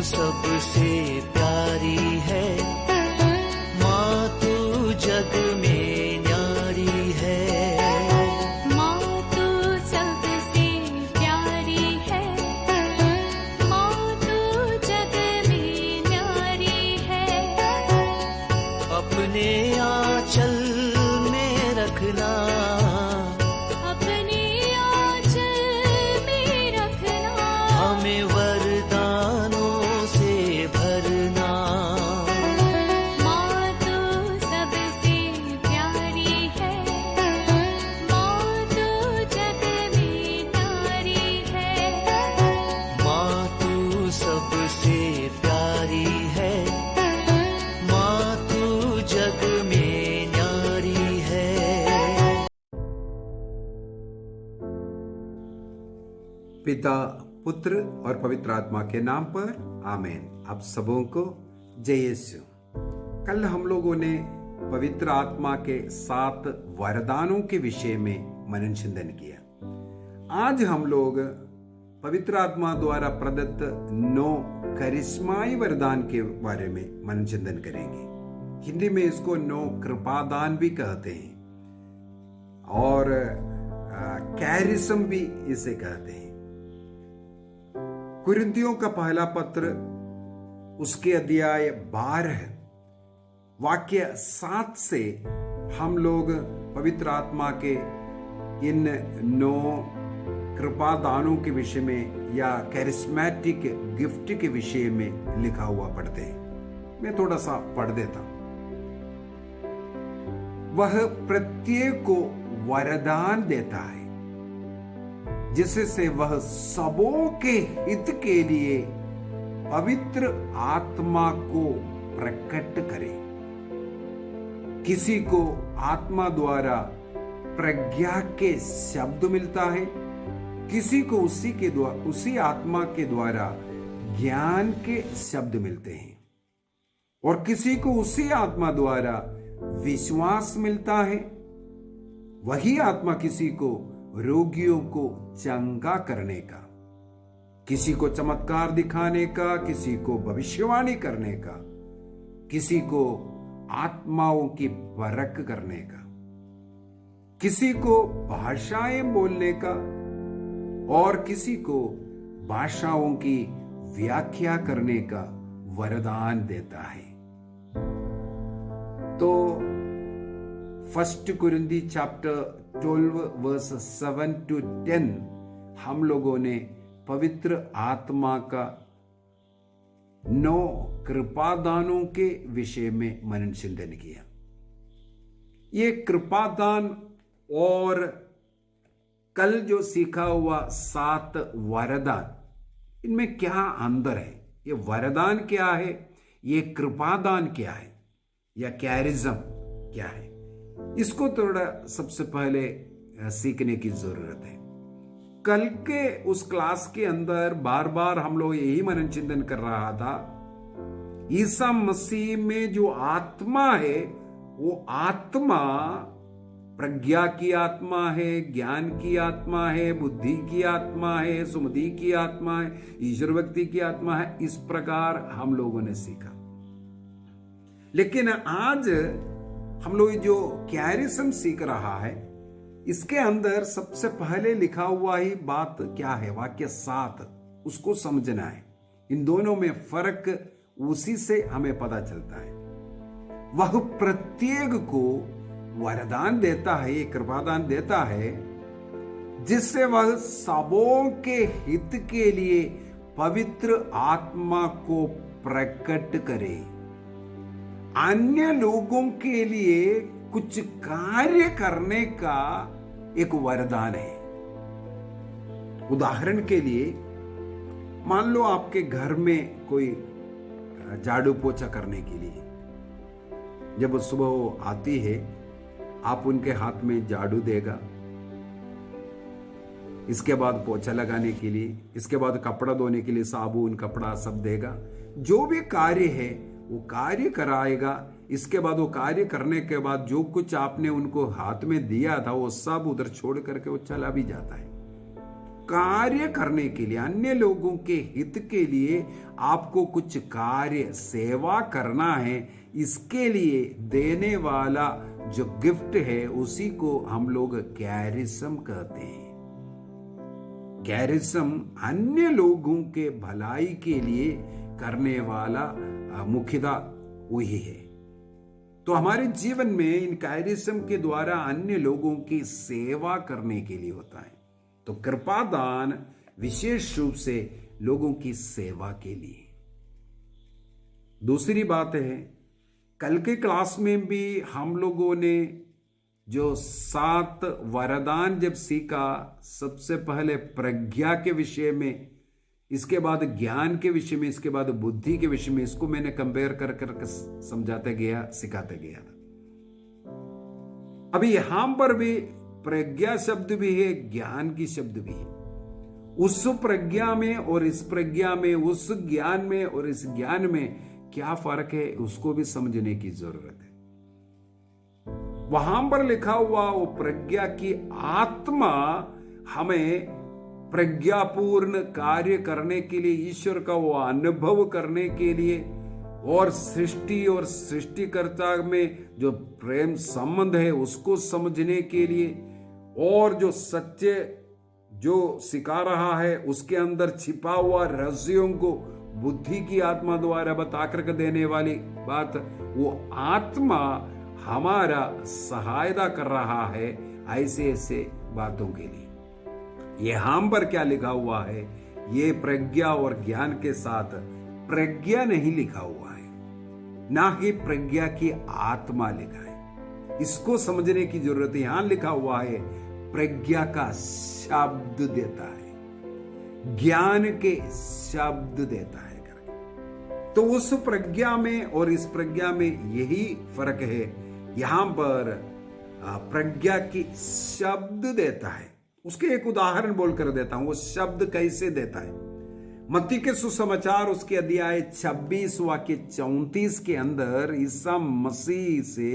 सबसे प्यारी है, माँ तू जग में न्यारी है। माँ तू सबसे प्यारी है, माँ तू जग में न्यारी है। अपने आंचल में रखना, अपने आंचल में रखना, हमें वरदानों से भरना। माँ तू सबसे प्यारी है, माँ तू जग में न्यारी है। माँ तू सबसे प्यारी है, माँ तू जग में न्यारी है। पिता, पुत्र और पवित्र आत्मा के नाम पर आमीन। आप सबों को जय यीशु। कल हम लोगों ने पवित्र आत्मा के 7 वरदानों के विषय में मनन चिंतन किया। आज हम लोग पवित्र आत्मा द्वारा प्रदत्त 9 करिश्माई वरदान के बारे में मनन चिंतन करेंगे। हिंदी में इसको 9 कृपादान भी कहते हैं और कैरिस्म भी इसे कहते हैं। कुरिन्थियों का पहला पत्र उसके अध्याय 12 वाक्य 7 से हम लोग पवित्र आत्मा के इन 9 कृपादानों के विषय में या कैरिस्मेटिक गिफ्ट के विषय में लिखा हुआ पढ़ते हैं। मैं थोड़ा सा पढ़ देता हूं। वह प्रत्येक को वरदान देता है जिससे वह सबों के हित के लिए पवित्र आत्मा को प्रकट करे। किसी को आत्मा द्वारा प्रज्ञा के शब्द मिलता है, किसी को उसी आत्मा के द्वारा ज्ञान के शब्द मिलते हैं और किसी को उसी आत्मा द्वारा विश्वास मिलता है। वही आत्मा किसी को रोगियों को चंगा करने का, किसी को चमत्कार दिखाने का, किसी को भविष्यवाणी करने का, किसी को आत्माओं की परख करने का, किसी को भाषाएं बोलने का और किसी को भाषाओं की व्याख्या करने का वरदान देता है। तो 1 कुरिन्थी चैप्टर 12 वर्स 7 to 10 हम लोगों ने पवित्र आत्मा का 9 कृपादानों के विषय में मनन चिंतन किया। ये कृपादान और कल जो सीखा हुआ 7 वरदान, इनमें क्या अंतर है? ये वरदान क्या है, ये कृपादान क्या है, या कैरिज्म क्या है? इसको थोड़ा सबसे पहले सीखने की जरूरत है। कल के उस क्लास के अंदर बार बार हम लोग यही मनन चिंतन कर रहा था, ईसा मसीह में जो आत्मा है वो आत्मा प्रज्ञा की आत्मा है, ज्ञान की आत्मा है, बुद्धि की आत्मा है, सुमति की आत्मा है, ईश्वर भक्ति की आत्मा है। इस प्रकार हम लोगों ने सीखा। लेकिन आज हम लोग जो कैरिस्म सीख रहा है, इसके अंदर सबसे पहले लिखा हुआ ही बात क्या है, वाक्य 7, उसको समझना है। इन दोनों में फर्क उसी से हमें पता चलता है। वह प्रत्येक को वरदान देता है, एक कृपादान देता है, जिससे वह सबों के हित के लिए पवित्र आत्मा को प्रकट करे। अन्य लोगों के लिए कुछ कार्य करने का एक वरदान है। उदाहरण के लिए मान लो आपके घर में कोई झाड़ू पोछा करने के लिए जब सुबह वो आती है, आप उनके हाथ में झाड़ू देगा, इसके बाद पोछा लगाने के लिए, इसके बाद कपड़ा धोने के लिए साबुन कपड़ा सब देगा। जो भी कार्य है वो कार्य कराएगा। इसके बाद वो कार्य करने के बाद जो कुछ आपने उनको हाथ में दिया था वो सब उधर छोड़ करके वो चला भी जाता है। कार्य करने के लिए, अन्य लोगों के हित के लिए आपको कुछ कार्य सेवा करना है, इसके लिए देने वाला जो गिफ्ट है उसी को हम लोग कैरिज्म कहते हैं। कैरिज्म अन्य लोगों के भलाई के लिए करने वाला मुख्यतः वही है। तो हमारे जीवन में इन कैरिज्म के द्वारा अन्य लोगों की सेवा करने के लिए होता है। तो कृपादान विशेष रूप से लोगों की सेवा के लिए। दूसरी बात है, कल के क्लास में भी हम लोगों ने जो 7 वरदान जब सीखा, सबसे पहले प्रज्ञा के विषय में, इसके बाद ज्ञान के विषय में, इसके बाद बुद्धि के विषय में, इसको मैंने कंपेयर कर करके समझाते गया, सिखाते गया। अभी यहां पर भी प्रज्ञा शब्द भी है, ज्ञान की शब्द भी है। उस प्रज्ञा में और इस प्रज्ञा में, उस ज्ञान में और इस ज्ञान में क्या फर्क है, उसको भी समझने की जरूरत है। वहां पर लिखा हुआ वो प्रज्ञा की आत्मा हमें प्रज्ञापूर्ण कार्य करने के लिए, ईश्वर का वो अनुभव करने के लिए, और सृष्टि और सृष्टिकर्ता में जो प्रेम संबंध है उसको समझने के लिए, और जो सत्य जो सिखा रहा है उसके अंदर छिपा हुआ रहस्यों को बुद्धि की आत्मा द्वारा बता करके देने वाली बात, वो आत्मा हमारा सहायता कर रहा है ऐसे ऐसे बातों के लिए। यहां पर क्या लिखा हुआ है, ये प्रज्ञा और ज्ञान के साथ प्रज्ञा नहीं लिखा हुआ है, ना ही प्रज्ञा की आत्मा लिखा है। इसको समझने की जरूरत है। यहां लिखा हुआ है प्रज्ञा का शब्द देता है, ज्ञान के शब्द देता है। तो उस प्रज्ञा में और इस प्रज्ञा में यही फर्क है। यहां पर प्रज्ञा की शब्द देता है। उसके एक उदाहरण बोलकर देता हूं, वो शब्द कैसे देता है। मत्ती के सुसमाचार उसके अध्याय 26 वाक्य 34 के अंदर ईसा मसीह से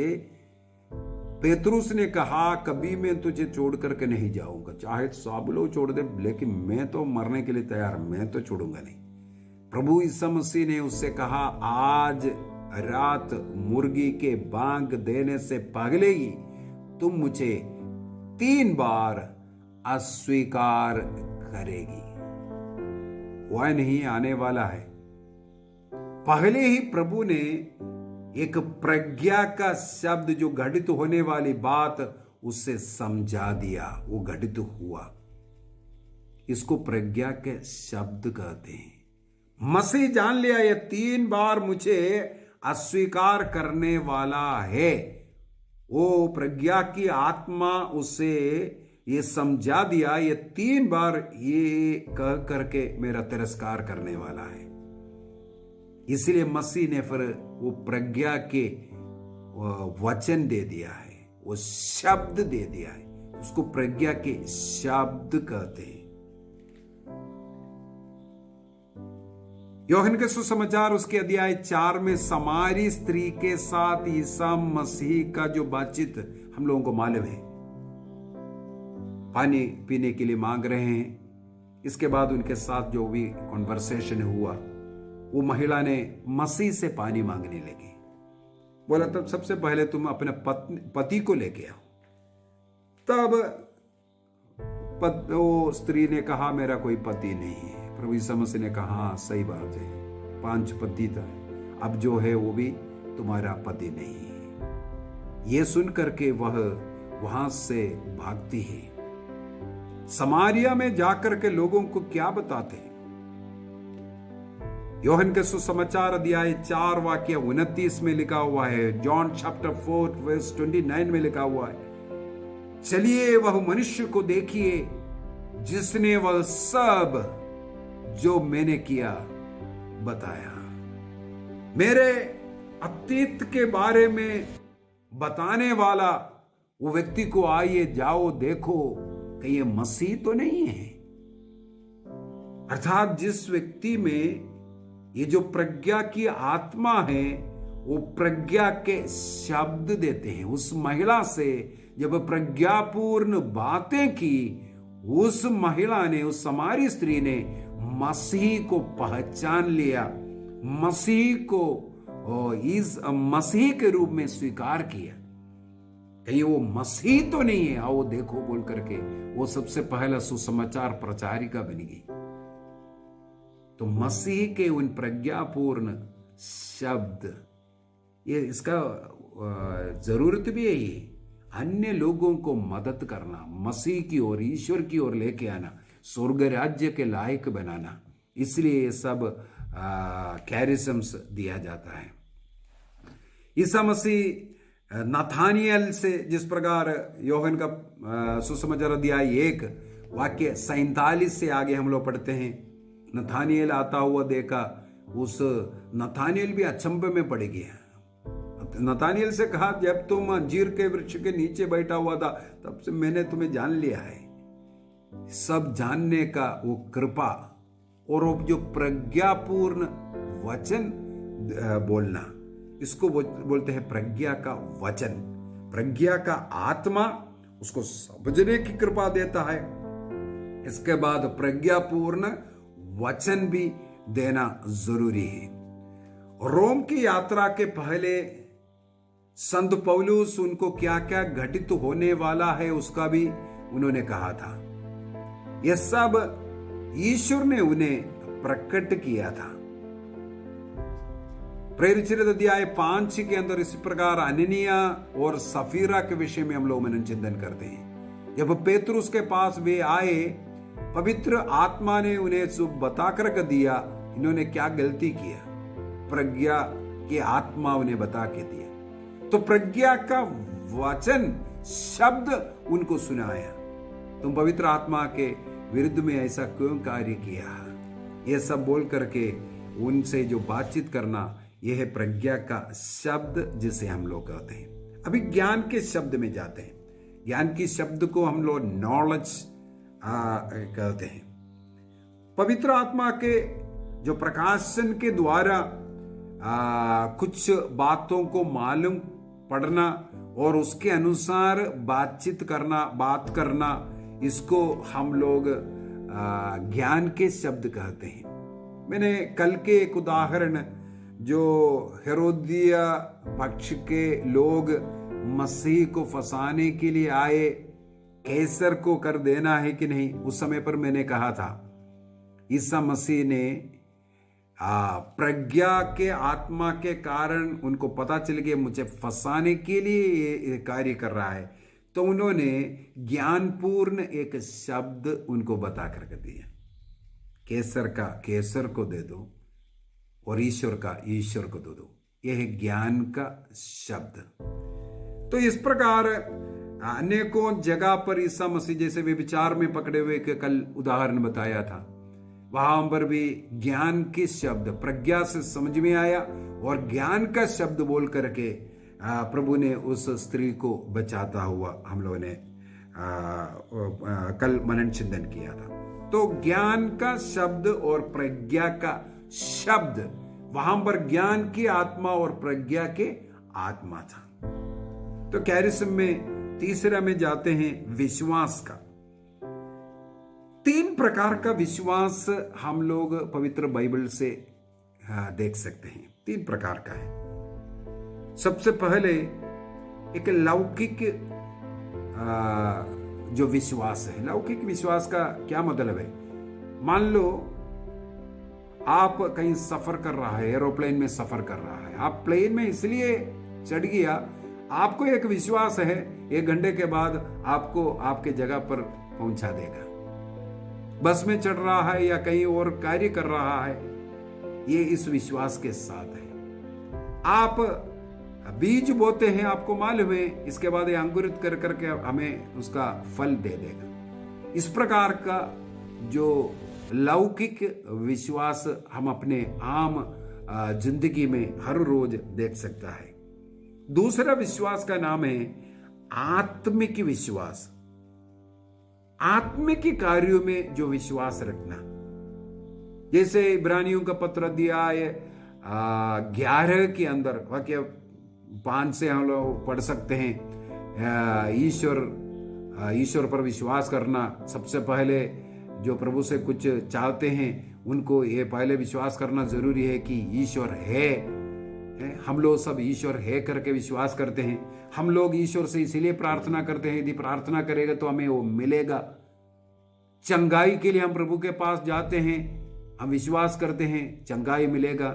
पेतरुस ने कहा, कभी मैं तुझे छोड़ करके नहीं जाऊंगा, चाहे सब लोग छोड़ दे, लेकिन मैं तो मरने के लिए तैयार, मैं तो छोड़ूंगा नहीं। प्रभु ईसा मसीह ने उससे कहा, आज रात मुर्गी के बांग देने से पहले ही तुम मुझे 3 बार अस्वीकार करेगी। वह नहीं आने वाला है। पहले ही प्रभु ने एक प्रज्ञा का शब्द, जो घटित होने वाली बात, उससे समझा दिया, वो घटित हुआ। इसको प्रज्ञा के शब्द कहते हैं। मसीह जान लिया ये 3 बार मुझे अस्वीकार करने वाला है। वो प्रज्ञा की आत्मा उसे ये समझा दिया, ये 3 बार ये कह करके मेरा तिरस्कार करने वाला है। इसलिए मसीह ने फिर वो प्रज्ञा के वचन दे दिया है, वो शब्द दे दिया है। उसको प्रज्ञा के शब्द कहते हैं। यूहन्ना के सुसमाचार उसके अध्याय 4 में समारी स्त्री के साथ ईसा मसीह का जो बातचीत हम लोगों को मालूम है। पानी पीने के लिए मांग रहे हैं। इसके बाद उनके साथ जो भी कॉन्वर्सेशन हुआ, वो महिला ने मसीह से पानी मांगने लगी। बोला, तब सबसे पहले तुम अपने पति को लेके आओ। तब वो स्त्री ने कहा, मेरा कोई पति नहीं है। प्रभु यीशु मसीह ने कहा, हाँ सही बात है, 5 पति था, अब जो है वो भी तुम्हारा पति नहीं है। ये सुन करके वह वहां से भागती है। समारिया में जाकर के लोगों को क्या बताते हैं? यूहन्ना के सुसमाचार अध्याय 4 वाक्य 29 में लिखा हुआ है, जॉन चैप्टर 4 वर्स 29 में लिखा हुआ है, चलिए वह मनुष्य को देखिए जिसने वह सब जो मैंने किया बताया। मेरे अतीत के बारे में बताने वाला वो व्यक्ति को आइए, जाओ देखो कि ये मसीह तो नहीं है। अर्थात जिस व्यक्ति में ये जो प्रज्ञा की आत्मा है, वो प्रज्ञा के शब्द देते हैं। उस महिला से जब प्रज्ञापूर्ण बातें की, उस महिला ने, उस समारी स्त्री ने मसीह को पहचान लिया, मसीह को इस मसीह के रूप में स्वीकार किया। कहीं वो मसीह तो नहीं है, आओ देखो बोल करके वो सबसे पहला सुसमाचार प्रचारिका बन गई। तो मसीह के उन प्रज्ञापूर्ण शब्द, ये इसका जरूरत भी यही है, अन्य लोगों को मदद करना, मसीह की ओर, ईश्वर की ओर लेके आना, स्वर्ग राज्य के लायक बनाना। इसलिए ये सब कैरिज्म्स दिया जाता है। ईसा मसीह नथानियल से जिस प्रकार योहन का सुसमाचार अध्याय 1 वाक्य 47 से आगे हम लोग पढ़ते हैं, नथानियल आता हुआ देखा, उस नथानियल भी अचंभे में पड़ गया। नथानियल से कहा, जब तुम अंजीर के वृक्ष के नीचे बैठा हुआ था तब से मैंने तुम्हें जान लिया है। सब जानने का वो कृपा और वो जो प्रज्ञापूर्ण वचन बोलना, इसको बोलते हैं प्रज्ञा का वचन। प्रज्ञा का आत्मा उसको समझने की कृपा देता है। इसके बाद प्रज्ञापूर्ण वचन भी देना जरूरी है। रोम की यात्रा के पहले संत पौलुस उनको क्या क्या घटित होने वाला है उसका भी उन्होंने कहा था। यह सब ईश्वर ने उन्हें प्रकट किया था। प्रेरित अध्याय 5 के अंदर इसी प्रकार अननिया और सफीरा के विषय में हम लोग मनन चिंतन करते हैं। जब पेतरुस के पास वे आए, पवित्र आत्मा ने उन्हें सब बता कर दिया इन्होंने क्या गलती किया। प्रज्ञा की आत्मा उन्हें बता के दिया। तो प्रज्ञा का वचन शब्द उनको सुनाया, तुम पवित्र आत्मा के विरुद्ध में ऐसा क्यों कार्य किया। यह सब बोल करके उनसे जो बातचीत करना, यह है प्रज्ञा का शब्द जिसे हम लोग कहते हैं। अभी ज्ञान के शब्द में जाते हैं। ज्ञान की शब्द को हम लोग नॉलेज कहते हैं। पवित्र आत्मा के जो प्रकाशन के द्वारा कुछ बातों को मालूम पढ़ना और उसके अनुसार बातचीत करना, बात करना, इसको हम लोग ज्ञान के शब्द कहते हैं। मैंने कल के एक उदाहरण, जो हेरोदिया पक्ष के लोग मसीह को फंसाने के लिए आए, कैसर को कर देना है कि नहीं, उस समय पर मैंने कहा था ईसा मसीह ने प्रज्ञा के आत्मा के कारण उनको पता चल गया मुझे फंसाने के लिए ये कार्य कर रहा है, तो उन्होंने ज्ञानपूर्ण एक शब्द उनको बता करके दिया। कैसर का कैसर को दे दो और ईश्वर का ईश्वर को दे दो। यह है ज्ञान का शब्द। तो इस प्रकार अनेकों जगह पर ईसा मसीह जैसे वे विचार में पकड़े हुए के कल उदाहरण बताया था, वहां पर भी ज्ञान के शब्द प्रज्ञा से समझ में आया और ज्ञान का शब्द बोल करके प्रभु ने उस स्त्री को बचाता हुआ हम लोगों ने कल मनन चिंतन किया था। तो ज्ञान का शब्द और प्रज्ञा का शब्द, वहां पर ज्ञान की आत्मा और प्रज्ञा के आत्मा था। तो कैरिज्म में तीसरा में जाते हैं विश्वास का। 3 प्रकार का विश्वास हम लोग पवित्र बाइबल से देख सकते हैं। 3 प्रकार का है। सबसे पहले एक लौकिक जो विश्वास है। लौकिक विश्वास का क्या मतलब है? मान लो आप कहीं सफर कर रहा है, एरोप्लेन में सफर कर रहा है, आप प्लेन में इसलिए चढ़ गया, आपको एक विश्वास है 1 घंटे के बाद आपको आपके जगह पर पहुंचा देगा। बस में चढ़ रहा है या कहीं और कार्य कर रहा है, ये इस विश्वास के साथ है। आप बीज बोते हैं, आपको मालूम है इसके बाद ये अंकुरित कर करके हमें उसका फल दे देगा। इस प्रकार का जो लौकिक विश्वास हम अपने आम जिंदगी में हर रोज देख सकता है। दूसरा विश्वास का नाम है आत्मिक विश्वास। आत्मिक कार्यों में जो विश्वास रखना, जैसे इब्रानियों का पत्र अध्याय 11 के अंदर वाक्य 5 से हम लोग पढ़ सकते हैं, ईश्वर ईश्वर पर विश्वास करना, सबसे पहले जो प्रभु से कुछ चाहते हैं उनको ये पहले विश्वास करना जरूरी है कि ईश्वर है। हम लोग सब ईश्वर है करके विश्वास करते हैं। हम लोग ईश्वर से इसीलिए प्रार्थना करते हैं, यदि प्रार्थना करेगा तो हमें वो मिलेगा। चंगाई के लिए हम प्रभु के पास जाते हैं, हम विश्वास करते हैं चंगाई मिलेगा।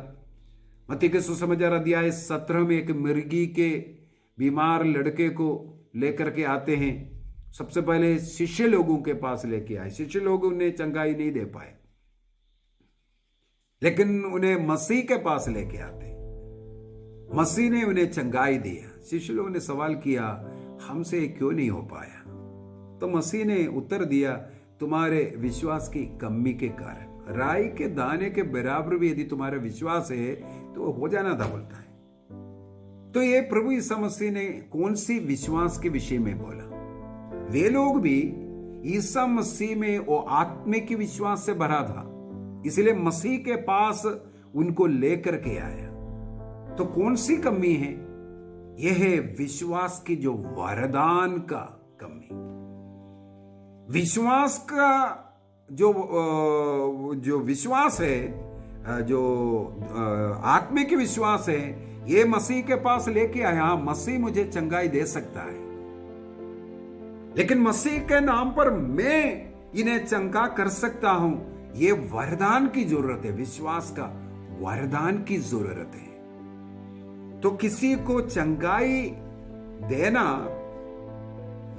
मत्ती के सुसमाचार अध्याय 17 में एक मिर्गी के बीमार लड़के को लेकर के आते हैं। सबसे पहले शिष्य लोगों के पास लेके आए। शिष्य लोग उन्हें चंगाई नहीं दे पाए, लेकिन उन्हें मसीह के पास लेके आते। मसीह ने उन्हें चंगाई दिया। शिष्य लोगों ने सवाल किया, हमसे क्यों नहीं हो पाया? तो मसीह ने उत्तर दिया, तुम्हारे विश्वास की कमी के कारण। राई के दाने के बराबर भी यदि तुम्हारा विश्वास है तो हो जाना था, बोलता है। तो ये प्रभु यीशु मसीह ने कौन सी विश्वास के विषय में बोला? वे लोग भी ईसा मसीह में वो आत्मिक विश्वास से भरा था, इसलिए मसीह के पास उनको लेकर के आया। तो कौन सी कमी है? यह है विश्वास की जो वरदान का कमी। विश्वास का जो विश्वास है, जो आत्मिक विश्वास है, ये मसीह के पास लेके आया। मसीह मुझे चंगाई दे सकता है, लेकिन मसीह के नाम पर मैं इन्हें चंगा कर सकता हूं, ये वरदान की जरूरत है। विश्वास का वरदान की जरूरत है। तो किसी को चंगाई देना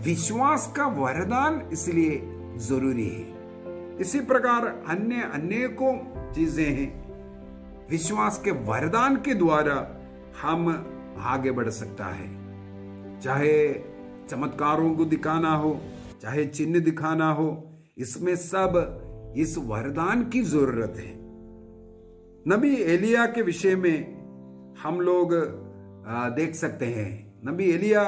विश्वास का वरदान इसलिए जरूरी है। इसी प्रकार अन्य अनेकों चीजें हैं, विश्वास के वरदान के द्वारा हम आगे बढ़ सकता है। चाहे चमत्कारों को दिखाना हो, चाहे चिन्ह दिखाना हो, इसमें सब इस वरदान की जरूरत है। नबी एलिया के विषय में हम लोग देख सकते हैं। नबी एलिया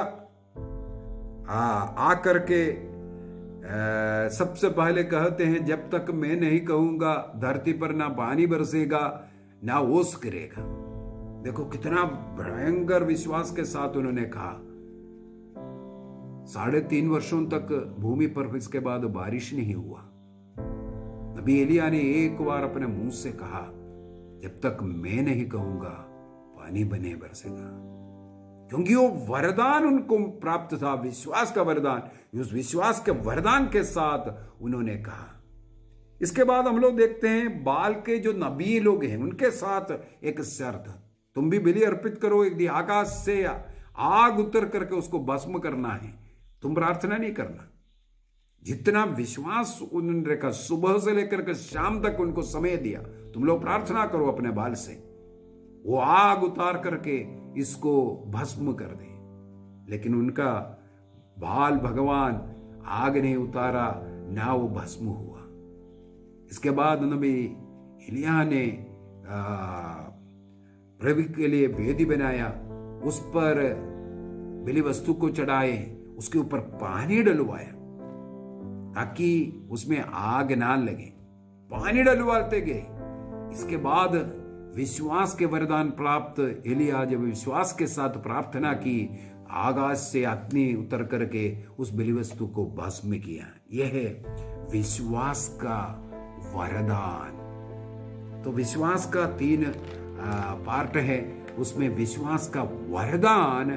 आकर के सबसे पहले कहते हैं, जब तक मैं नहीं कहूंगा धरती पर ना पानी बरसेगा ना ओस गिरेगा। देखो कितना भयंकर विश्वास के साथ उन्होंने कहा। 3.5 वर्षों तक भूमि पर इसके बाद बारिश नहीं हुआ। नबी एलिया ने एक बार अपने मुंह से कहा, जब तक मैं नहीं कहूंगा पानी बने बरसेगा, क्योंकि वो वरदान उनको प्राप्त था, विश्वास का वरदान। उस विश्वास के वरदान के साथ उन्होंने कहा। इसके बाद हम लोग देखते हैं बाल के जो नबी लोग हैं उनके साथ एक शर्त, तुम भी बलि अर्पित करो, एक आकाश से आग उतर करके उसको भस्म करना है, तुम प्रार्थना नहीं करना। जितना विश्वास उन्होंने रखा, सुबह से लेकर के शाम तक उनको समय दिया, तुम लोग प्रार्थना करो अपने बाल से, वो आग उतार करके इसको भस्म कर दे। लेकिन उनका बाल भगवान आग नहीं उतारा, ना वो भस्म हुआ। इसके बाद नबी एलिया ने प्रभु के लिए वेदी बनाया, उस पर बलि वस्तु को चढ़ाए, उसके ऊपर पानी डलवाया ताकि उसमें आग ना लगे। पानी डलवाते गए। इसके बाद विश्वास के वरदान प्राप्त एलिया जब विश्वास के साथ प्रार्थना की, आकाश से अग्नि उतर करके उस बलि वस्तु को भस्म किया। यह है विश्वास का वरदान। तो विश्वास का 3 पार्ट है, उसमें विश्वास का वरदान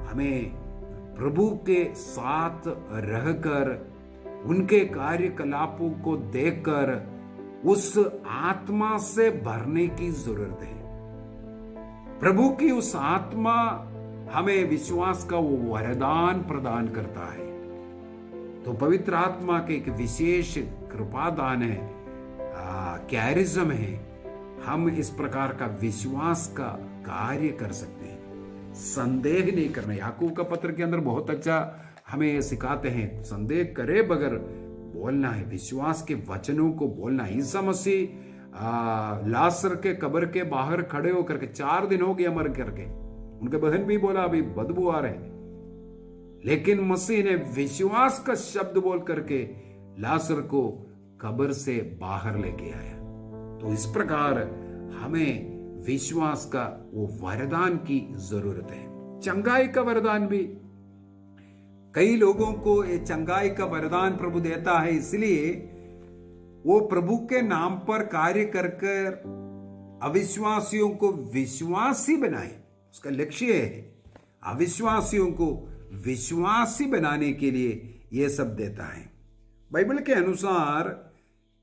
हमें प्रभु के साथ रहकर उनके कार्यकलापों को देखकर उस आत्मा से भरने की जरूरत है। प्रभु की उस आत्मा हमें विश्वास का वो वरदान प्रदान करता है। तो पवित्र आत्मा के एक विशेष कृपादान है, कैरिज्म है। हम इस प्रकार का विश्वास का कार्य कर सकते हैं, संदेह नहीं करना। याकूब का पत्र के अंदर बहुत अच्छा हमें सिखाते हैं, संदेह करे बगैर बोलना है, विश्वास के वचनों को बोलना है। ईसा मसीह लासर के कब्र के बाहर खड़े होकर के 4 दिन हो गया मर करके, उनके बहन भी बोला अभी बदबू आ रहे, लेकिन मसीह ने विश्वास का शब्द बोल करके लासर को कब्र से बाहर लेके आया। तो इस प्रकार हमें विश्वास का वो वरदान की जरूरत है। चंगाई का वरदान भी कई लोगों को ये चंगाई का वरदान प्रभु देता है, इसलिए वो प्रभु के नाम पर कार्य कर कर अविश्वासियों को विश्वासी बनाए। उसका लक्ष्य है अविश्वासियों को विश्वासी बनाने के लिए यह सब देता है। बाइबल के अनुसार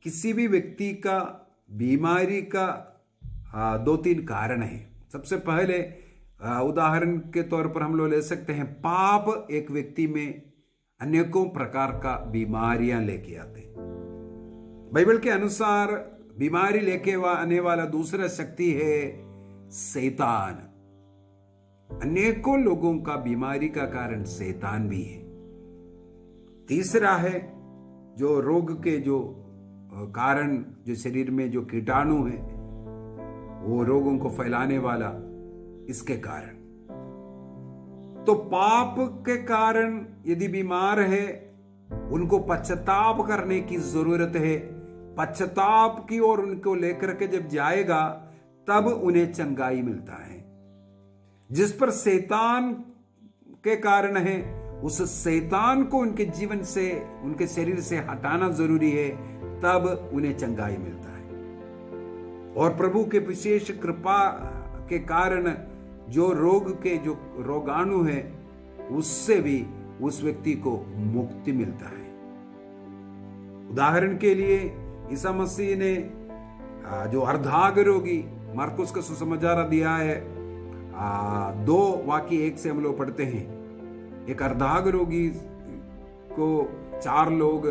किसी भी व्यक्ति का बीमारी का 2-3 कारण है। सबसे पहले उदाहरण के तौर पर हम लोग ले सकते हैं, पाप एक व्यक्ति में अनेकों प्रकार का बीमारियां लेके आते हैं। बाइबल के अनुसार बीमारी लेके आने वाला दूसरा शक्ति है शैतान। अनेकों लोगों का बीमारी का कारण शैतान भी है। तीसरा है जो रोग के जो कारण, जो शरीर में जो कीटाणु है वो रोगों को फैलाने वाला, इसके कारण। तो पाप के कारण यदि बीमार है उनको पश्चाताप करने की जरूरत है। पश्चाताप की ओर उनको लेकर के जब जाएगा तब उन्हें चंगाई मिलता है। जिस पर शैतान के कारण है उस शैतान को उनके जीवन से, उनके शरीर से हटाना जरूरी है, तब उन्हें चंगाई मिलता है। और प्रभु के विशेष कृपा के कारण जो रोग के जो रोगाणु है उससे भी उस व्यक्ति को मुक्ति मिलता है। उदाहरण के लिए ईसा मसीह ने जो अर्धांग रोगी, मार्कुस का सुसमाचार दिया है 2 वाक्य 1 से हम लोग पढ़ते हैं। एक अर्धांग रोगी को 4 लोग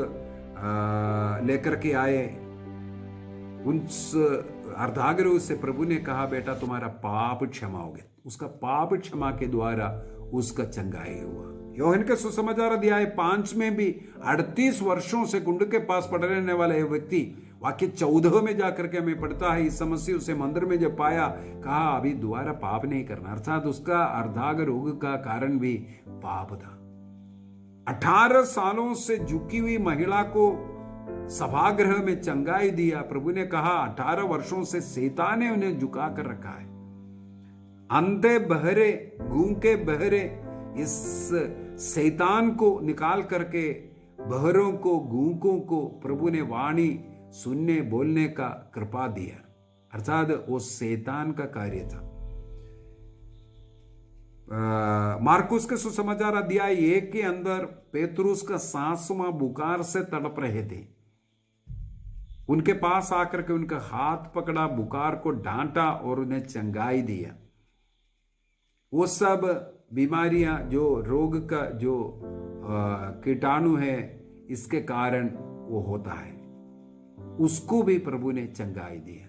लेकर के आए। उस अर्धांग रोगी से प्रभु ने कहा, बेटा तुम्हारा पाप क्षमा हो गया। उसका पाप क्षमा के द्वारा उसका चंगाई हुआ। योहन के सुसमाचार अध्याय 5 में भी 38 वर्षों से कुंड के पास पड़े रहने वाला यह व्यक्ति वाक्य 14 में जाकर के हमें पढ़ता है, इस समस्या उसे मंदिर में जब पाया, कहा अभी दोबारा पाप नहीं करना। अर्थात उसका अर्धांग रोग का कारण भी पाप था। 18 सालों से झुकी हुई महिला को सभागृह में चंगाई दिया। प्रभु ने कहा 18 वर्षों से शैतान ने उन्हें झुका कर रखा है। अंधे बहरे, गूंगे बहरे, इस शैतान को निकाल करके बहरों को, गूंगों को प्रभु ने वाणी सुनने बोलने का कृपा दिया। अर्थात वो शैतान का कार्य था। मार्कुस के सुसमाचार अध्याय 1 के अंदर पेतरुस का 7वां बुखार से तड़प रहे थे। उनके पास आकर के उनका हाथ पकड़ा, बुखार को डांटा और उन्हें चंगाई दिया। वो सब बीमारियां, जो रोग का जो कीटाणु है, इसके कारण वो होता है, उसको भी प्रभु ने चंगाई दिया।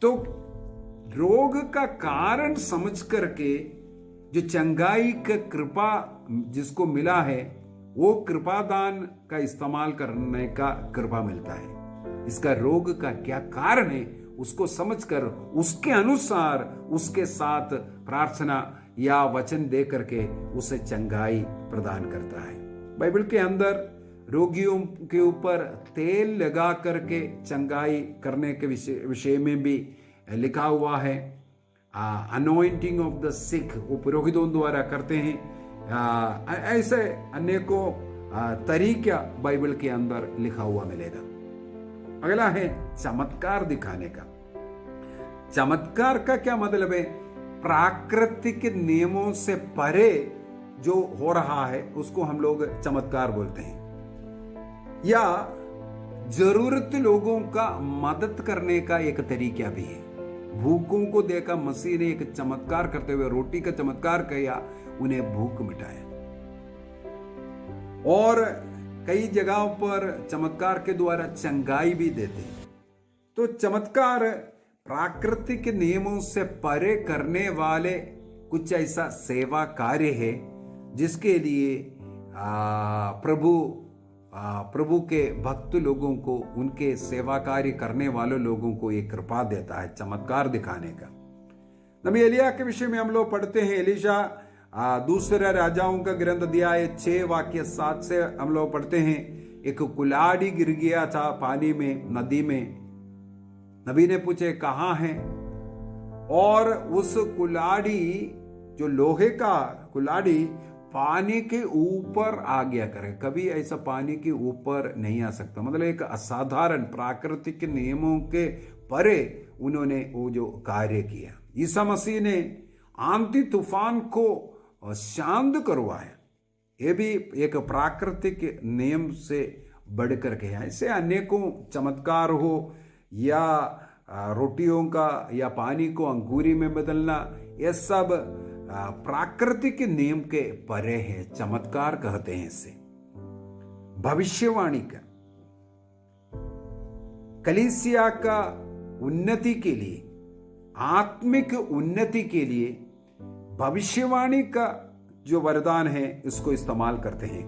तो रोग का कारण समझ करके जो चंगाई का कृपा जिसको मिला है, वो कृपादान का इस्तेमाल करने का कृपा मिलता है। इसका रोग का क्या कारण है उसको समझकर उसके अनुसार उसके साथ प्रार्थना या वचन दे करके उसे चंगाई प्रदान करता है। बाइबल के अंदर रोगियों के ऊपर तेल लगा करके चंगाई करने के विषय में भी लिखा हुआ है। अनॉइंटिंग ऑफ द सिक वो पुरोहितों द्वारा करते हैं। ऐसे अनेकों तरीका बाइबल के अंदर लिखा हुआ मिलेगा। अगला है चमत्कार दिखाने का। चमत्कार का क्या मतलब है? प्राकृतिक नियमों से परे जो हो रहा है उसको हम लोग चमत्कार बोलते हैं। या जरूरत लोगों का मदद करने का एक तरीका भी है। भूखों को देखा मसीह ने एक चमत्कार करते हुए रोटी का चमत्कार किया, उन्हें भूख मिटाया। और कई जगहों पर चमत्कार के द्वारा चंगाई भी देते हैं। तो चमत्कार प्राकृतिक नियमों से परे करने वाले कुछ ऐसा सेवा कार्य है जिसके लिए प्रभु के भक्त लोगों को, उनके सेवा कार्य करने वाले लोगों को एक कृपा देता है चमत्कार दिखाने का। नबी एलिया के विषय में हम लोग पढ़ते हैं। एलिशा दूसरे राजाओं का ग्रंथ अध्याय 6 वाक्य 7 से हम लोग पढ़ते हैं। एक कुल्हाड़ी गिर गया था पानी में, नदी में। नबी ने पूछे कहाँ है? और उस कुल्हाड़ी, जो लोहे का कुल्हाड़ी, पानी के ऊपर आ गया करे, कभी ऐसा पानी के ऊपर नहीं आ सकता। मतलब एक असाधारण प्राकृतिक नियमों के परे उन्होंने वो जो कार्य किया। ईसा मसीह ने आंधी तूफान को शांत करवाया, ये भी एक प्राकृतिक नियम से बढ़कर के है। ऐसे अनेकों चमत्कार हो, या रोटियों का या पानी को अंगूरी में बदलना, ये सब प्राकृतिक नियम के परे है, चमत्कार कहते हैं इसे। भविष्यवाणी का कलीसिया का उन्नति के लिए, आत्मिक उन्नति के लिए भविष्यवाणी का जो वरदान है इसको इस्तेमाल करते हैं।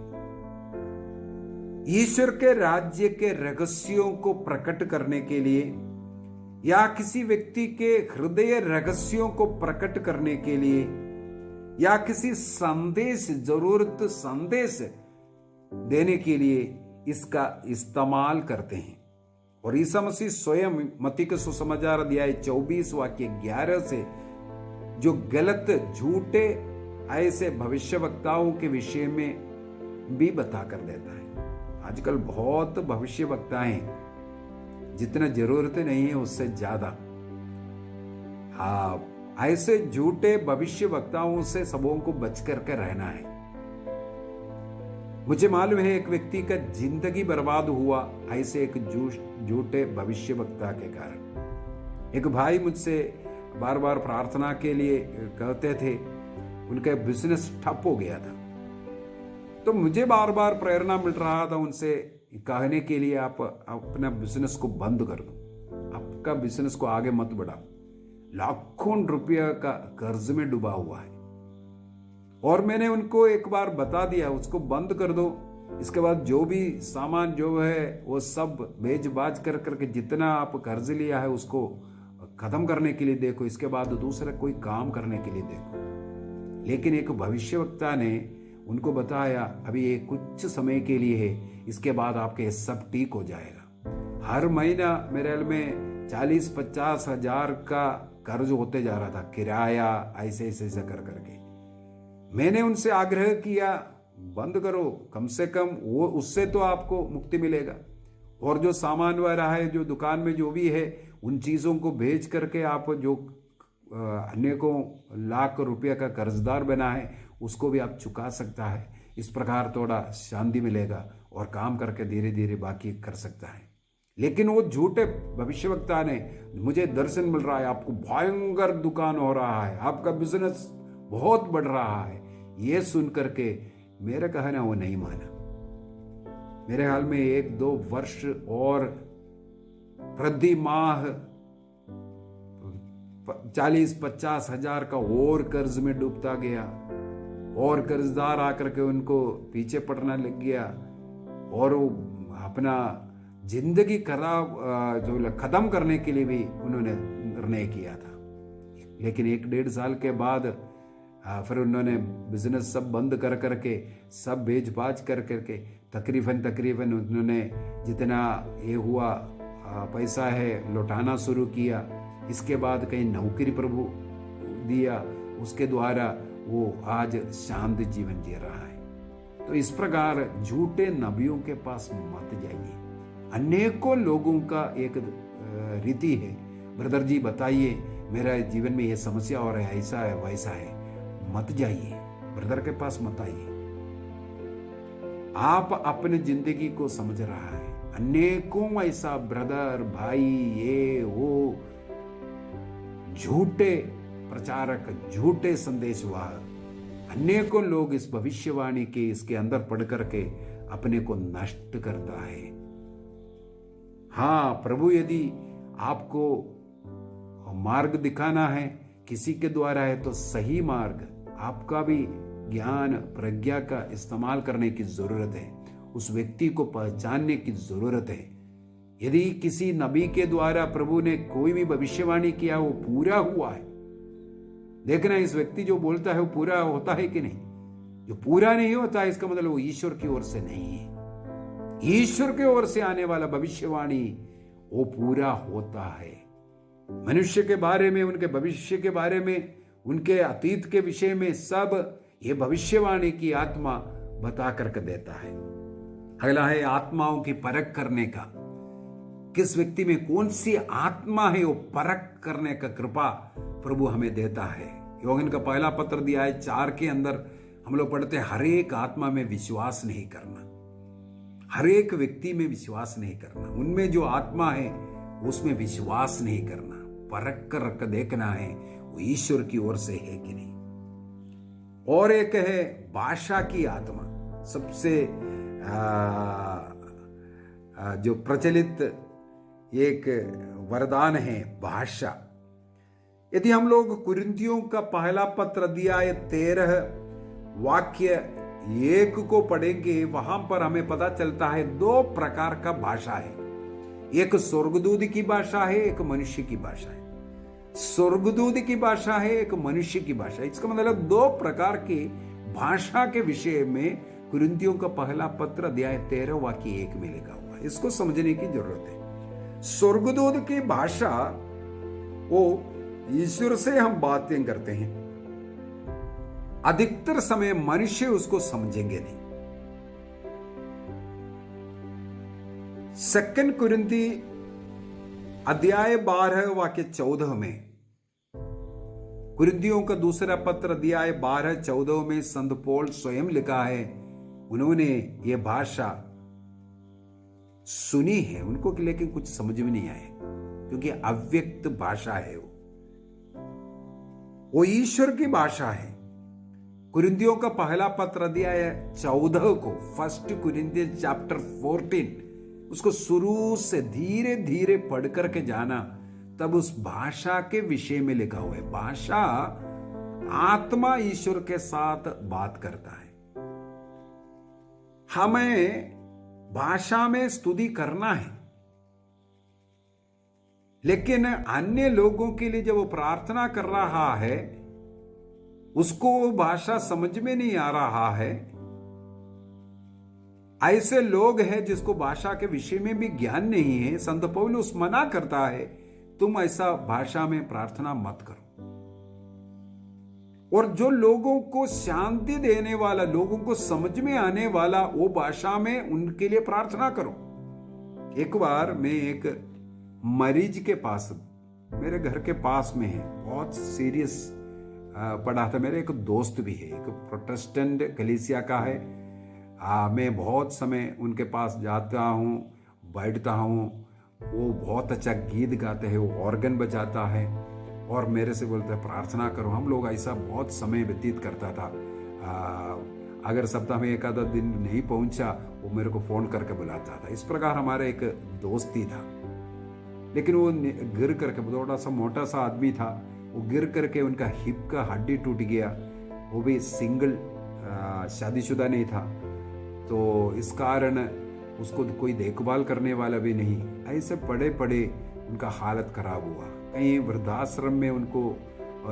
ईश्वर के राज्य के रहस्यों को प्रकट करने के लिए या किसी व्यक्ति के हृदय रहस्यों को प्रकट करने के लिए या किसी संदेश, जरूरत संदेश देने के लिए इसका इस्तेमाल करते हैं। और ईसा मसीह स्वयं मत्ती के सुसमाचार अध्याय 24 वाक्य 11 से जो गलत झूठे ऐसे भविष्यवक्ताओं के विषय में भी बता कर देता है। आजकल बहुत भविष्यवक्ता हैं, जितना जरूरत नहीं है उससे ज्यादा। ऐसे झूठे भविष्यवक्ताओं से सबों को बच करके रहना है। मुझे मालूम है एक व्यक्ति का जिंदगी बर्बाद हुआ ऐसे एक झूठे भविष्यवक्ता के कारण। एक भाई मुझसे बार बार प्रार्थना के लिए कहते थे, उनका बिजनेस ठप हो गया था। तो मुझे बार बार प्रेरणा मिल रहा था उनसे कहने के लिए, आप अपना बिजनेस को बंद कर दो, आपका बिजनेस को आगे मत बढ़ाओ, लाखों रुपया का कर्ज में डूबा हुआ है। और मैंने उनको एक बार बता दिया, उसको बंद कर दो, इसके बाद जो भी सामान जो है वो सब बेच बाज कर करके जितना आप कर्ज लिया है उसको खत्म करने के लिए देखो, इसके बाद दूसरा कोई काम करने के लिए देखो। लेकिन एक भविष्यवक्ता ने उनको बताया, अभी ये कुछ समय के लिए है, इसके बाद आपके सब ठीक हो जाएगा। हर महीना मेरे में 40-50 हजार का कर्ज होते जा रहा था, किराया ऐसे ऐसे कर करके। मैंने उनसे आग्रह किया, बंद करो, कम से कम वो उससे तो आपको मुक्ति मिलेगा। और जो सामान वगैरह है, जो दुकान में जो भी है, उन चीजों को बेच करके आप जो अनेकों लाख रुपया का कर्जदार बना है उसको भी आप चुका सकता है। इस प्रकार थोड़ा शांति मिलेगा और काम करके धीरे धीरे बाकी कर सकता है। लेकिन वो झूठे भविष्यवक्ता ने, मुझे दर्शन मिल रहा है, आपको भयंकर दुकान हो रहा है, आपका बिजनेस बहुत बढ़ रहा है, ये सुन करके मेरा कहना वो नहीं माना। मेरे ख्याल में 1-2 वर्ष और प्रति माह 40-50 हजार का और कर्ज में डूबता गया, और कर्जदार आकर के उनको पीछे पड़ना लग गया, और वो अपना जिंदगी खराब जो खत्म करने के लिए भी उन्होंने निर्णय किया था। लेकिन 1-1.5 साल के बाद फिर उन्होंने बिजनेस सब बंद कर करके, सब बेच बाज कर करके तकरीबन उन्होंने जितना ये हुआ पैसा है लौटाना शुरू किया। इसके बाद कहीं नौकरी प्रभु दिया, उसके द्वारा वो आज शांत जीवन जी रहा है। तो इस प्रकार झूठे नबियों के पास मत जाइए। अनेकों लोगों का एक रीति है, ब्रदर जी बताइए मेरा जीवन में ये समस्या हो रहा है, ऐसा है वैसा है, मत जाइए, ब्रदर के पास मत आइए। आप अपने जिंदगी को समझ रहा है, अनेकों ऐसा ब्रदर भाई ये वो झूठे प्रचारक, झूठे संदेशवाहक, अनेकों लोग इस भविष्यवाणी के इसके अंदर पढ़ करके अपने को नष्ट करता है। हाँ, प्रभु यदि आपको मार्ग दिखाना है किसी के द्वारा है तो सही मार्ग, आपका भी ज्ञान प्रज्ञा का इस्तेमाल करने की जरूरत है, उस व्यक्ति को पहचानने की जरूरत है। यदि किसी नबी के द्वारा प्रभु ने कोई भी भविष्यवाणी किया वो पूरा हुआ है, देखना इस व्यक्ति जो बोलता है वो पूरा होता है कि नहीं। जो पूरा नहीं होता है इसका मतलब वो ईश्वर की ओर से नहीं है। ईश्वर की ओर से आने वाला भविष्यवाणी वो पूरा होता है। मनुष्य के बारे में, उनके भविष्य के बारे में, उनके अतीत के विषय में सब ये भविष्यवाणी की आत्मा बता करके देता है। अगला है आत्माओं की परख करने का। किस व्यक्ति में कौन सी आत्मा है वो परख करने का कृपा प्रभु हमें देता है। यूहन्ना का पहला पत्र दिया है 4 के अंदर हम लोग पढ़ते हैं, हर एक आत्मा में विश्वास नहीं करना, हर एक व्यक्ति में विश्वास नहीं करना, उनमें जो आत्मा है उसमें विश्वास नहीं करना, परख कर देखना है वो ईश्वर की ओर से है कि नहीं। और एक है भाषा की आत्मा, सबसे जो प्रचलित एक वरदान है भाषा। यदि हम लोग कुरिन्थियों का पहला पत्र अध्याय 13 वाक्य 1 को पढ़ेंगे, वहां पर हमें पता चलता है 2 प्रकार का भाषा है। एक स्वर्गदूत की भाषा है, एक मनुष्य की भाषा है। स्वर्गदूत की भाषा है, एक मनुष्य की भाषा है। इसका मतलब 2 प्रकार की भाषा के विषय में कुरिन्थियों का पहला पत्र अध्याय 13 वाक्य 1 में लिखा हुआ है। इसको समझने की जरूरत है। स्वर्गदूत की भाषा वो ईश्वर से हम बातें करते हैं, अधिकतर समय मनुष्य उसको समझेंगे नहीं। 2 कुरिन्थी अध्याय 12 वाक्य 14 में, कुरिन्थियों का दूसरा पत्र अध्याय 12-14 में संत पौल स्वयं लिखा है, उन्होंने ये भाषा सुनी है उनको, लेकिन कुछ समझ में नहीं आए क्योंकि अव्यक्त भाषा है वो ईश्वर की भाषा है। कुरिन्थियों का पहला पत्र अध्याय 14 को, 1 कुरिन्थियंस चैप्टर 14, उसको शुरू से धीरे धीरे पढ़ करके जाना, तब उस भाषा के विषय में लिखा हुआ है। भाषा आत्मा ईश्वर के साथ बात करता है। हमें भाषा में स्तुति करना है, लेकिन अन्य लोगों के लिए जब वो प्रार्थना कर रहा है उसको वो भाषा समझ में नहीं आ रहा है। ऐसे लोग हैं जिसको भाषा के विषय में भी ज्ञान नहीं है। संत पौलुस मना करता है, तुम ऐसा भाषा में प्रार्थना मत करो। और जो लोगों को शांति देने वाला, लोगों को समझ में आने वाला वो भाषा में उनके लिए प्रार्थना करो। एक बार मैं एक मरीज के पास, मेरे घर के पास में है, बहुत सीरियस पड़ा था। मेरे एक दोस्त भी है, एक प्रोटेस्टेंट कलीसिया का है। मैं बहुत समय उनके पास जाता हूँ, बैठता हूँ। वो बहुत अच्छा गीत गाते हैं, वो ऑर्गन बजाता है और मेरे से बोलता है प्रार्थना करो। हम लोग ऐसा बहुत समय व्यतीत करता था। अगर सप्ताह में एक आधा दिन नहीं पहुंचा, वो मेरे को फोन करके बुलाता था। इस प्रकार हमारा एक दोस्ती था। लेकिन वो गिर करके, थोड़ा सा मोटा सा आदमी था, वो गिर करके उनका हिप का हड्डी टूट गया। वो भी सिंगल, शादीशुदा नहीं था, तो इस कारण उसको कोई देखभाल करने वाला भी नहीं। ऐसे पड़े पड़े उनका हालत खराब हुआ। कहीं वृद्धाश्रम में उनको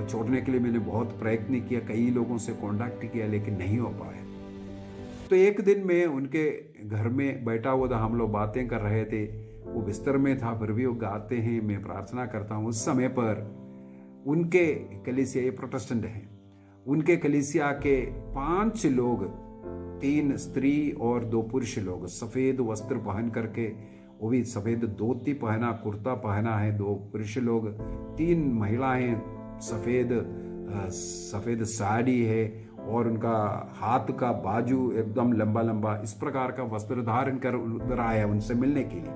छोड़ने के लिए मैंने बहुत प्रयत्न किया, कई लोगों से कांटेक्ट किया, लेकिन नहीं हो पाया। तो एक दिन मैं उनके घर में बैठा हुआ था, हम लोग बातें कर रहे थे। वो बिस्तर में था, फिर भी वो गाते हैं, मैं प्रार्थना करता हूँ। उस समय पर उनके कलीसिया, ये प्रोटेस्टेंट हैं, उनके कलीसिया के 5 लोग, 3 स्त्री और 2 पुरुष लोग, सफेद वस्त्र पहन करके, वो भी सफेद धोती पहना, कुर्ता पहना है। 2 पुरुष लोग, 3 महिलाएं, सफेद साड़ी है और उनका हाथ का बाजू एकदम लंबा लंबा, इस प्रकार का वस्त्र धारण कर उधर आया उनसे मिलने के लिए।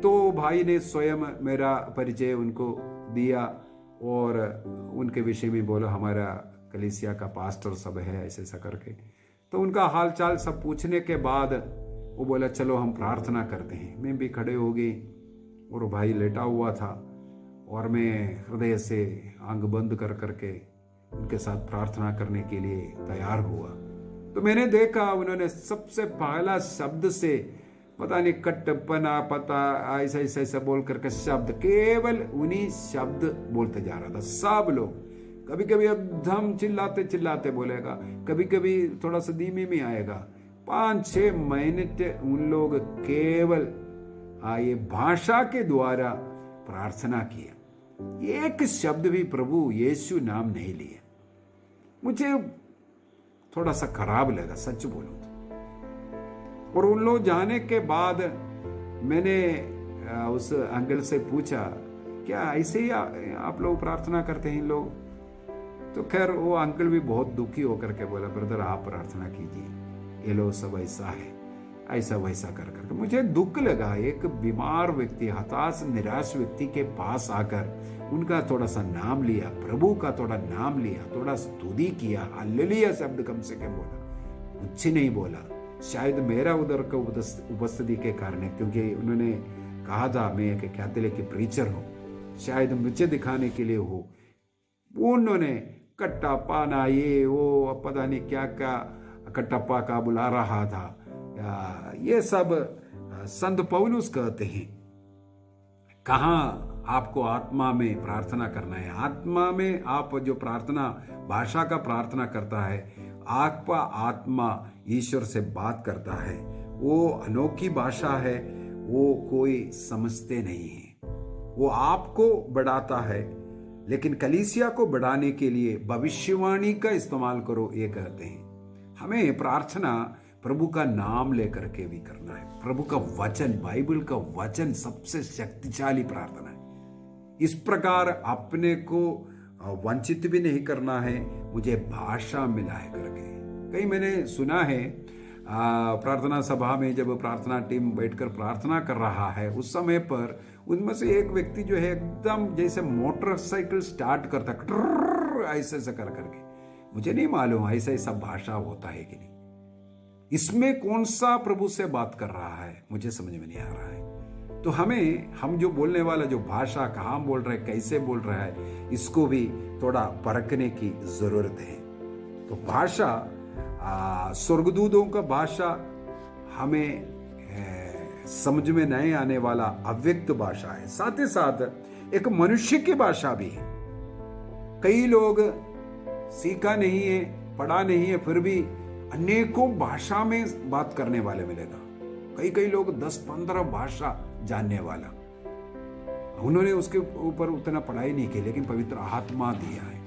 तो भाई ने स्वयं मेरा परिचय उनको दिया और उनके विषय में बोला, हमारा कलीसिया का पास्टर सब है, ऐसे ऐसा करके। तो उनका हालचाल सब पूछने के बाद वो बोला चलो हम प्रार्थना करते हैं। मैं भी खड़े हो गई और भाई लेटा हुआ था और मैं हृदय से आंख बंद कर करके उनके साथ प्रार्थना करने के लिए तैयार हुआ। तो मैंने देखा उन्होंने सबसे पहला शब्द से, पता नहीं कट्टपना, पता ऐसा ऐसा ऐसा बोल करके शब्द, केवल उन्हीं शब्द बोलते जा रहा था। सब लोग कभी कभी एकदम चिल्लाते चिल्लाते बोलेगा, कभी कभी थोड़ा सा धीमे में आएगा। 5-6 मिनट उन लोग केवल ये भाषा के द्वारा प्रार्थना किया। एक शब्द भी प्रभु यीशु नाम नहीं लिए। मुझे थोड़ा सा खराब लगा, सच बोलूं तो। और उन लोग जाने के बाद मैंने उस अंकल से पूछा, क्या ऐसे ही आप लोग प्रार्थना करते हैं लोग? तो खैर वो अंकल भी बहुत दुखी होकर के बोला, ब्रदर आप प्रार्थना कीजिए, ये लोग सब ऐसा है, ऐसा वैसा कर करके। मुझे दुख लगा, एक बीमार व्यक्ति, हताश निराश व्यक्ति के पास आकर उनका थोड़ा सा नाम लिया, प्रभु का थोड़ा नाम लिया, थोड़ा स्तुति किया, हालेलुया शब्द कम से कम बोला, कुछ नहीं बोला। शायद मेरा उधर का उपस्थिति के कारण, क्योंकि उन्होंने कहा था मैं एक कैथोलिक प्रीचर हूँ, शायद मुझे दिखाने के लिए हो। उन्होंने कट्टापा ना ये वो पता नहीं क्या क्या कट्टापा का बुला रहा था। ये सब संत पौलुस कहते हैं, कहाँ आपको आत्मा में प्रार्थना करना है। आत्मा में आप जो प्रार्थना भाषा का प्रार्थना करता है, आपका आत्मा ईश्वर से बात करता है, वो अनोखी भाषा है, वो कोई समझते नहीं है। वो आपको बढ़ाता है, लेकिन कलीसिया को बढ़ाने के लिए भविष्यवाणी का इस्तेमाल करो, ये कहते हैं। हमें प्रार्थना प्रभु का नाम लेकर के भी करना है। प्रभु का वचन, बाइबल का वचन सबसे शक्तिशाली प्रार्थना है। इस प्रकार अपने को वंचित भी नहीं करना है, मुझे भाषा मिला है करके। कई मैंने सुना है प्रार्थना सभा में जब प्रार्थना टीम बैठकर प्रार्थना कर रहा है, उस समय पर उनमें से एक व्यक्ति जो है एकदम जैसे मोटरसाइकिल स्टार्ट करता, ऐसे ऐसे कर करके। मुझे नहीं मालूम ऐसा ऐसा भाषा होता है कि नहीं। इसमें कौन सा प्रभु से बात कर रहा है, मुझे समझ में नहीं आ रहा है। तो हम जो बोलने वाला जो भाषा कहाँ बोल रहे, कैसे बोल रहा है, इसको भी थोड़ा परखने की जरूरत है। तो भाषा स्वर्गदूतों का भाषा हमें समझ में नहीं आने वाला अव्यक्त भाषा है। साथ ही साथ एक मनुष्य की भाषा भी है। कई लोग सीखा नहीं है, पढ़ा नहीं है, फिर भी अनेकों भाषा में बात करने वाले मिलेगा। कई लोग 10-15 भाषा जानने वाला, उन्होंने उसके ऊपर उतना पढ़ाई नहीं की, लेकिन पवित्र आत्मा दिया है।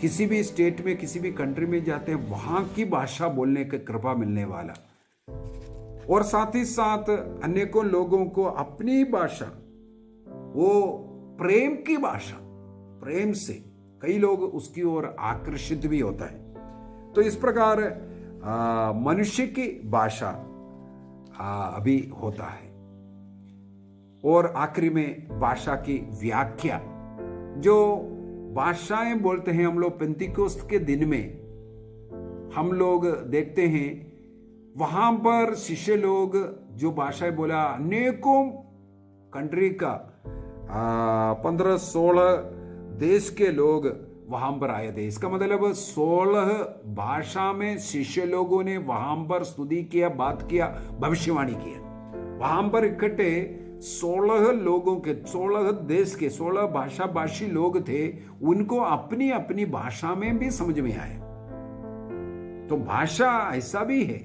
किसी भी स्टेट में, किसी भी कंट्री में जाते हैं, वहां की भाषा बोलने की कृपा मिलने वाला। और साथ ही साथ अनेकों लोगों को अपनी भाषा, वो प्रेम की भाषा, प्रेम से कई लोग उसकी ओर आकर्षित भी होता है। तो इस प्रकार मनुष्य की भाषा अभी होता है। और आखिरी में भाषा की व्याख्या, जो भाषाएं बोलते हैं हम लोग पेंतिकोस्त के दिन में हम लोग देखते हैं, वहां पर शिष्य लोग जो भाषाएं बोला, अनेकों कंट्री का 15-16 देश के लोग वहां पर आए थे। इसका मतलब 16 भाषा में शिष्य लोगों ने वहां पर स्तुति किया, बात किया, भविष्यवाणी किया। वहां पर इकट्ठे 16 लोगों के, 16 देश के 16 भाषा भाषी लोग थे। उनको अपनी अपनी भाषा में भी समझ में आया। तो भाषा ऐसा भी है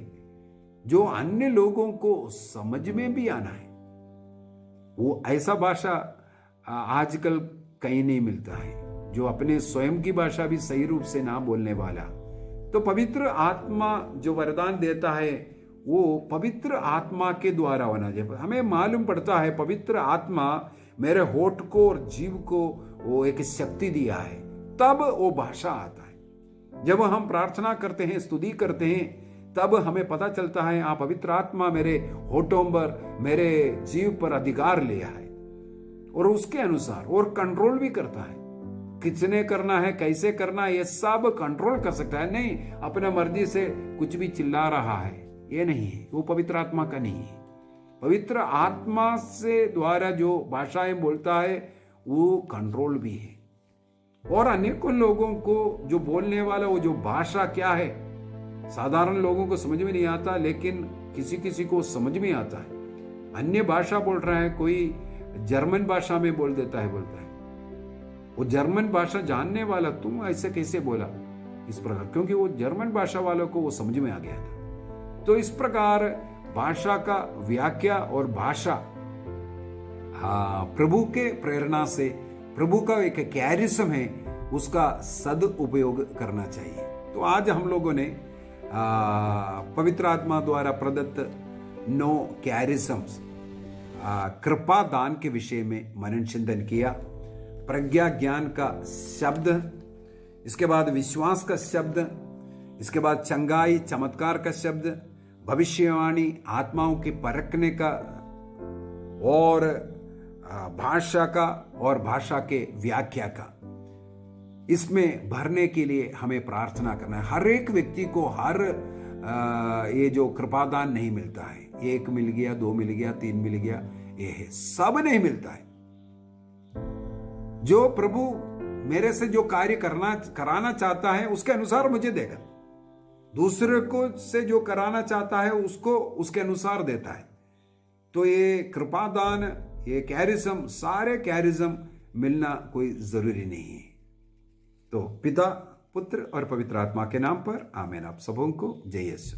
जो अन्य लोगों को समझ में भी आना है। वो ऐसा भाषा आजकल कहीं नहीं मिलता है, जो अपने स्वयं की भाषा भी सही रूप से ना बोलने वाला। तो पवित्र आत्मा जो वरदान देता है, वो पवित्र आत्मा के द्वारा होना चाहिए। हमें मालूम पड़ता है पवित्र आत्मा मेरे होठ को और जीव को वो एक शक्ति दिया है, तब वो भाषा आता है। जब हम प्रार्थना करते हैं, स्तुति करते हैं, तब हमें पता चलता है आप पवित्र आत्मा मेरे होठों पर, मेरे जीव पर अधिकार लिया है, और उसके अनुसार और कंट्रोल भी करता है। किसने करना है, कैसे करना है, ये सब कंट्रोल कर सकता है। नहीं अपना मर्जी से कुछ भी चिल्ला रहा है, ये नहीं है, वो पवित्र आत्मा का नहीं है। पवित्र आत्मा से द्वारा जो भाषाएं बोलता है वो कंट्रोल भी है। और अनेकों लोगों को जो बोलने वाला वो जो भाषा क्या है, साधारण लोगों को समझ में नहीं आता, लेकिन किसी किसी को समझ में आता है। अन्य भाषा बोल रहा है, कोई जर्मन भाषा में बोल देता है, बोलता है वो जर्मन भाषा जानने वाला, तुम ऐसे कैसे बोला इस प्रकार, क्योंकि वो जर्मन भाषा वालों को वो समझ में आ गया था। तो इस प्रकार भाषा का व्याख्या और भाषा प्रभु के प्रेरणा से, प्रभु का एक कैरिज्म है, उसका सदुपयोग करना चाहिए। तो आज हम लोगों ने पवित्र आत्मा द्वारा प्रदत्त 9 कैरिज्म्स कृपा दान के विषय में मनन चिंतन किया। प्रज्ञा ज्ञान का शब्द, इसके बाद विश्वास का शब्द, इसके बाद चंगाई चमत्कार का शब्द, भविष्यवाणी आत्माओं के परखने का, और भाषा का और भाषा के व्याख्या का। इसमें भरने के लिए हमें प्रार्थना करना है। हर एक व्यक्ति को हर ये जो कृपादान नहीं मिलता है, 1 मिल गया, 2 मिल गया, 3 मिल गया, ये है, सब नहीं मिलता है। जो प्रभु मेरे से जो कार्य कराना चाहता है उसके अनुसार मुझे देगा। दूसरे को से जो कराना चाहता है उसको उसके अनुसार देता है। तो ये कृपादान, ये कैरिज्म, सारे कैरिज्म मिलना कोई जरूरी नहीं है। तो पिता, पुत्र और पवित्र आत्मा के नाम पर आमीन। आप सबों को जय यीशु।